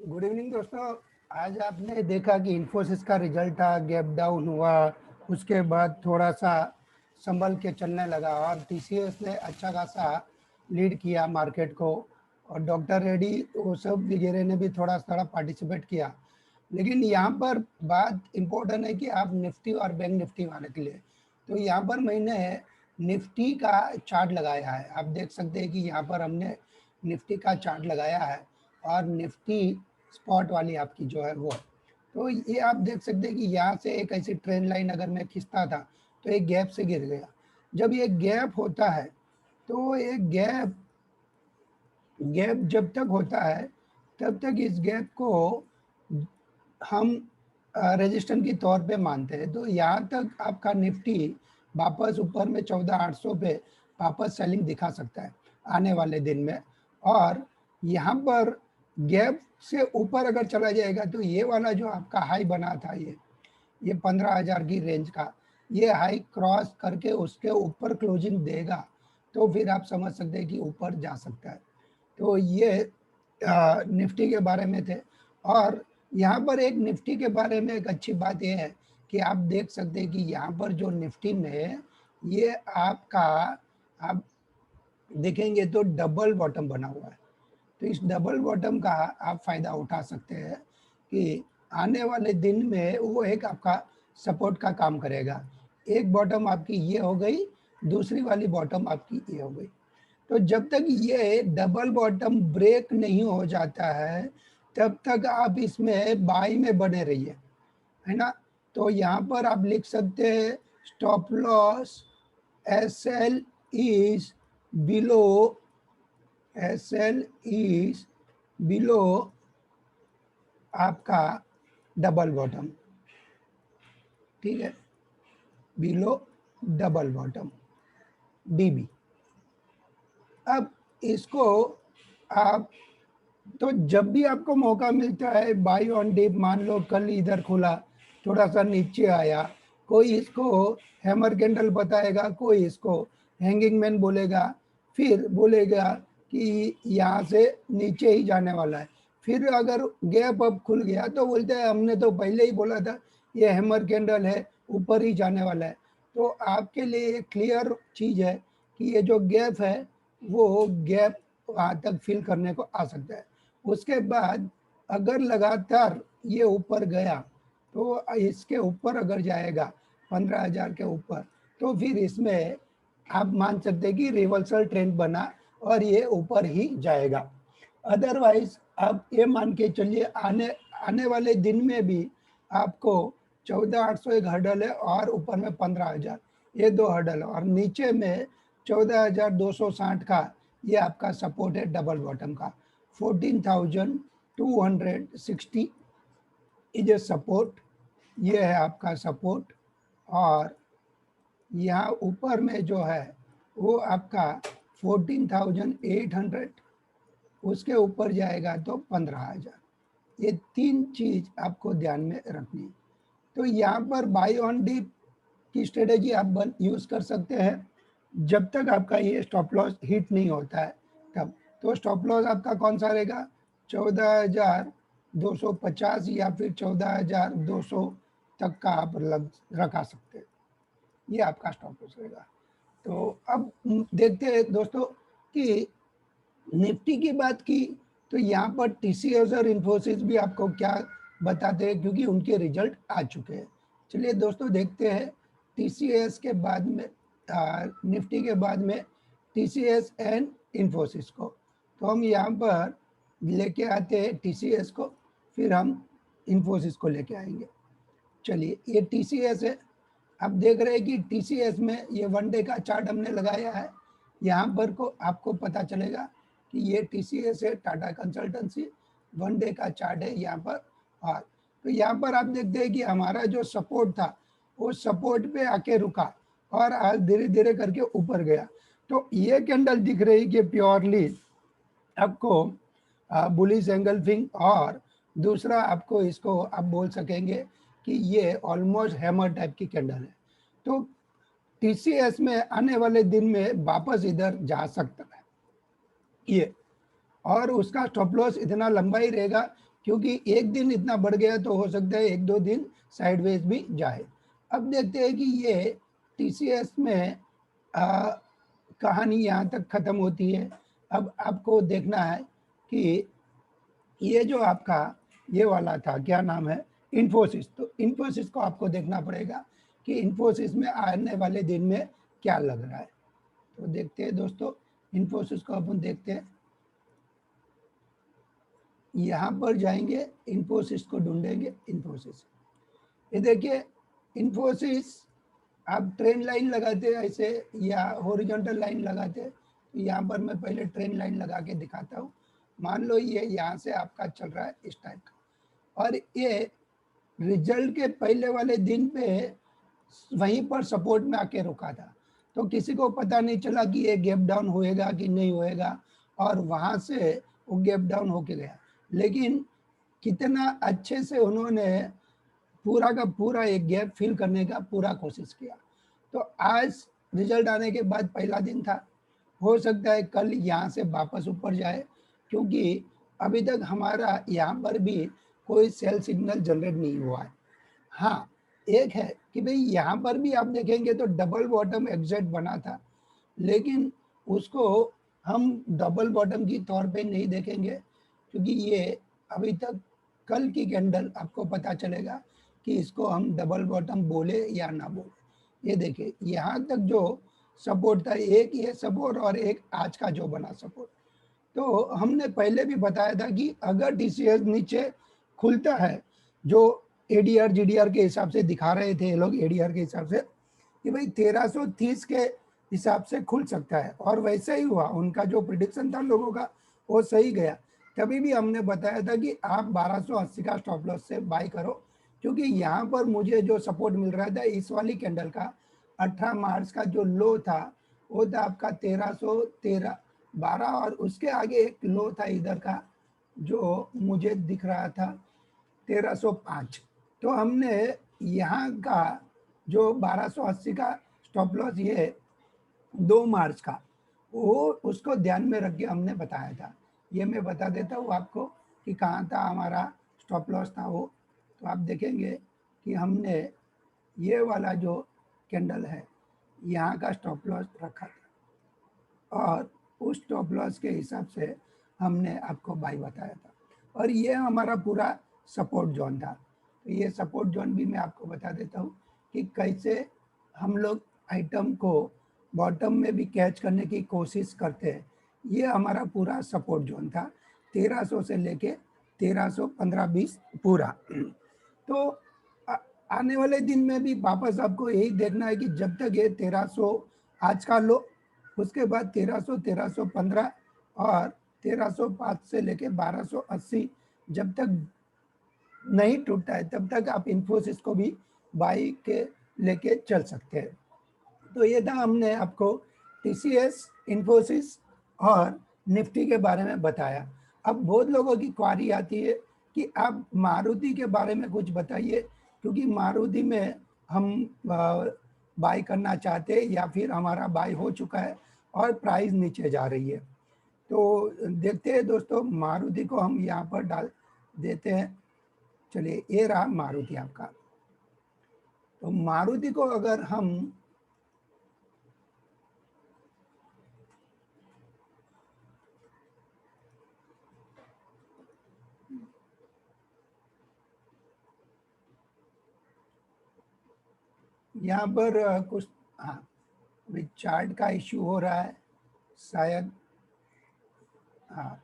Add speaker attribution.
Speaker 1: Good evening दोस्तों। आज आपने देखा कि इन्फोसिस का रिजल्ट था, गैप डाउन हुआ, उसके बाद थोड़ा सा संभल के चलने लगा और टीसीएस ने अच्छा खासा लीड किया मार्केट को, और डॉक्टर रेड्डी वो सब वगैरह ने भी थोड़ा थोड़ा पार्टिसिपेट किया। लेकिन यहाँ पर बात इम्पोर्टेंट है कि आप निफ्टी और बैंक निफ्टी वाले के लिए, तो यहाँ पर मैंने निफ्टी का चार्ट लगाया है। आप देख सकते हैं कि यहाँ पर हमने निफ्टी का चार्ट लगाया है और निफ्टी स्पॉट वाली आपकी जो है वो, तो ये आप देख सकते हैं कि यहाँ से एक ऐसी ट्रेंड लाइन अगर मैं खींचता था तो एक गैप से गिर गया। जब ये गैप होता है तो एक गैप गैप जब तक होता है तब तक इस गैप को हम रेजिस्टेंस के तौर पे मानते हैं। तो यहाँ तक आपका निफ्टी वापस ऊपर में 14,800 पे वापस सेलिंग दिखा सकता है आने वाले दिन में। और यहाँ पर गैप से ऊपर अगर चला जाएगा तो ये वाला जो आपका हाई बना था, ये 15,000 की रेंज का, ये हाई क्रॉस करके उसके ऊपर क्लोजिंग देगा तो फिर आप समझ सकते हैं कि ऊपर जा सकता है। तो ये निफ्टी के बारे में थे। और यहाँ पर एक निफ्टी के बारे में एक अच्छी बात यह है कि आप देख सकते हैं कि यहाँ पर जो निफ्टी में ये आपका, आप देखेंगे तो डबल बॉटम बना हुआ है। तो इस डबल बॉटम का आप फायदा उठा सकते हैं कि आने वाले दिन में वो एक आपका सपोर्ट का काम करेगा। एक बॉटम आपकी ये हो गई, दूसरी वाली बॉटम आपकी ये हो गई। तो जब तक ये डबल बॉटम ब्रेक नहीं हो जाता है तब तक आप इसमें बाई में बने रहिए, है ना। तो यहाँ पर आप लिख सकते हैं stop loss SL is below, SL is below आपका डबल बॉटम, ठीक है, बिलो डबल बॉटम DB। अब इसको आप, तो जब भी आपको मौका मिलता है बाई ऑन डिप, मान लो कल इधर खुला थोड़ा सा नीचे आया, कोई इसको हैमर कैंडल बताएगा, कोई इसको हैंगिंग मैन बोलेगा, फिर बोलेगा कि यहाँ से नीचे ही जाने वाला है। फिर अगर गैप अप खुल गया तो बोलते हैं हमने तो पहले ही बोला था ये हैमर कैंडल है, ऊपर ही जाने वाला है। तो आपके लिए क्लियर चीज़ है कि ये जो गैप है वो गैप वहाँ तक फिल करने को आ सकता है। उसके बाद अगर लगातार ये ऊपर गया तो इसके ऊपर अगर जाएगा 15,000 के ऊपर तो फिर इसमें आप मान सकते हैं कि रिवर्सल ट्रेंड बना और ये ऊपर ही जाएगा। अदरवाइज आप ये मान के चलिए आने आने वाले दिन में भी आपको 14,800 एक हर्डल है और ऊपर में 15,000, ये दो हर्डल है, और नीचे में 14,260 का ये आपका सपोर्ट है डबल बॉटम का। 14,260 इज ए सपोर्ट, ये है आपका सपोर्ट। और यहाँ ऊपर में जो है वो आपका 14,800, उसके ऊपर जाएगा तो 15,000। ये तीन चीज आपको ध्यान में रखनी है। तो यहाँ पर बाई ऑन डिप की स्ट्रेटेजी आप यूज कर सकते हैं जब तक आपका ये स्टॉप लॉस हिट नहीं होता है तब। तो स्टॉप लॉस आपका कौन सा रहेगा, 14,250 या फिर 14,200 तक का आप रखा सकते हैं, ये आपका स्टॉप लॉस रहेगा। तो अब देखते हैं दोस्तों कि निफ्टी की बात की तो यहाँ पर टीसीएस और इन्फोसिस भी आपको क्या बताते हैं, क्योंकि उनके रिजल्ट आ चुके हैं। चलिए दोस्तों देखते हैं टीसीएस के बाद में, निफ्टी के बाद में टीसीएस एंड इन्फोसिस को। तो हम यहाँ पर लेके आते हैं टीसीएस को, फिर हम इन्फोसिस को लेके आएंगे। चलिए ये टीसीएस है, आप देख रहे हैं कि टीसीएस में ये वन डे का चार्ट हमने लगाया है। यहाँ पर को आपको पता चलेगा कि ये टीसीएस है, टाटा कंसल्टेंसी, वन डे का चार्ट है यहाँ पर। और तो यहाँ पर आप देखते हैं कि हमारा जो सपोर्ट था वो सपोर्ट पे आके रुका और आज धीरे धीरे करके ऊपर गया। तो ये कैंडल दिख रही कि प्योरली आपको बुलिश एंगल्फिंग, और दूसरा आपको इसको आप बोल सकेंगे कि ये ऑलमोस्ट हैमर टाइप की कैंडल है। तो टीसीएस में आने वाले दिन में वापस इधर जा सकता है ये, और उसका स्टॉप लॉस इतना लंबा ही रहेगा क्योंकि एक दिन इतना बढ़ गया तो हो सकता है एक दो दिन साइडवेज भी जाए। अब देखते हैं कि ये टीसीएस में कहानी यहाँ तक खत्म होती है। अब आपको देखना है कि ये जो आपका ये वाला था, क्या नाम है, इन्फोसिस, तो इन्फोसिस को आपको देखना पड़ेगा कि इन्फोसिस में आने वाले दिन में क्या लग रहा है। तो देखते हैं दोस्तों, इन्फोसिस को अपन देखते हैं। यहाँ पर जाएंगे, इन्फोसिस को ढूंढेंगे, इन्फोसिस, ये देखिए इन्फोसिस। आप ट्रेन लाइन लगाते हैं ऐसे या हॉरिजॉन्टल लाइन लगाते हैं, तो यहाँ पर मैं पहले ट्रेन लाइन लगा के दिखाता हूँ। मान लो ये यहाँ से आपका चल रहा है इस टाइप का, और ये रिजल्ट के पहले वाले दिन पे वहीं पर सपोर्ट में आके रुका था, तो किसी को पता नहीं चला कि ये गैप डाउन होएगा कि नहीं होएगा, और वहां से वो गैप डाउन होके गया। लेकिन कितना अच्छे से उन्होंने पूरा का पूरा एक गैप फिल करने का पूरा कोशिश किया। तो आज रिजल्ट आने के बाद पहला दिन था, हो सकता है कल यहाँ से वापस ऊपर जाए, क्योंकि अभी तक हमारा यहाँ पर भी कोई सेल सिग्नल जनरेट नहीं हुआ है। हाँ, एक है कि भाई यहाँ पर भी आप देखेंगे तो डबल बॉटम एग्जैक्ट बना था, लेकिन उसको हम डबल बॉटम की तौर पे नहीं देखेंगे, क्योंकि ये अभी तक कल की कैंडल आपको पता चलेगा कि इसको हम डबल बॉटम बोले या ना बोले। ये देखिए यहाँ तक जो सपोर्ट था, एक ये सपोर्ट और एक आज का जो बना सपोर्ट। तो हमने पहले भी बताया था कि अगर टीसीएस नीचे खुलता है, जो एडीआर जीडीआर के हिसाब से दिखा रहे थे ये लोग, एडीआर के हिसाब से कि भाई 1330 के हिसाब से खुल सकता है, और वैसे ही हुआ। उनका जो प्रिडिक्शन था लोगों का वो सही गया। तभी भी हमने बताया था कि आप 1280 का स्टॉप लॉस से बाय करो, क्योंकि यहाँ पर मुझे जो सपोर्ट मिल रहा था इस वाली कैंडल का 18 मार्च का जो लो था वो था आपका 1313 और उसके आगे एक लो था इधर का जो मुझे दिख रहा था 1305। तो हमने यहाँ का जो 1280 का स्टॉप लॉस ये 2 मार्च का, वो उसको ध्यान में रख के हमने बताया था। ये मैं बता देता हूँ आपको कि कहाँ था हमारा स्टॉप लॉस था वो। तो आप देखेंगे कि हमने ये वाला जो कैंडल है यहाँ का स्टॉप लॉस रखा था, और उस स्टॉप लॉस के हिसाब से हमने आपको बाई बताया था, और ये हमारा पूरा सपोर्ट जोन था। तो ये सपोर्ट जोन भी मैं आपको बता देता हूँ कि कैसे हम लोग आइटम को बॉटम में भी कैच करने की कोशिश करते हैं। ये हमारा पूरा सपोर्ट जोन था 1300 से लेके 1315-20 पूरा। तो आने वाले दिन में भी वापस आपको यही देखना है कि जब तक ये 1300 आज का लो, उसके बाद 1300, 1315 और 1305 से लेके 1280 जब तक नहीं टूटता है तब तक आप इन्फोसिस को भी बाई के लेके चल सकते हैं। तो ये था हमने आपको टीसीएस, इन्फोसिस और निफ्टी के बारे में बताया। अब बहुत लोगों की क्वारी आती है कि आप मारुति के बारे में कुछ बताइए, क्योंकि मारुति में हम बाई करना चाहते हैं या फिर हमारा बाई हो चुका है और प्राइस नीचे जा रही है। तो देखते हैं दोस्तों, मारुति को हम यहाँ पर डाल देते हैं। चलिए, ये रहा मारुति आपका। तो मारुति को अगर हम यहाँ पर कुछ, हाँ, चार्ट का इश्यू हो रहा है शायद। हाँ,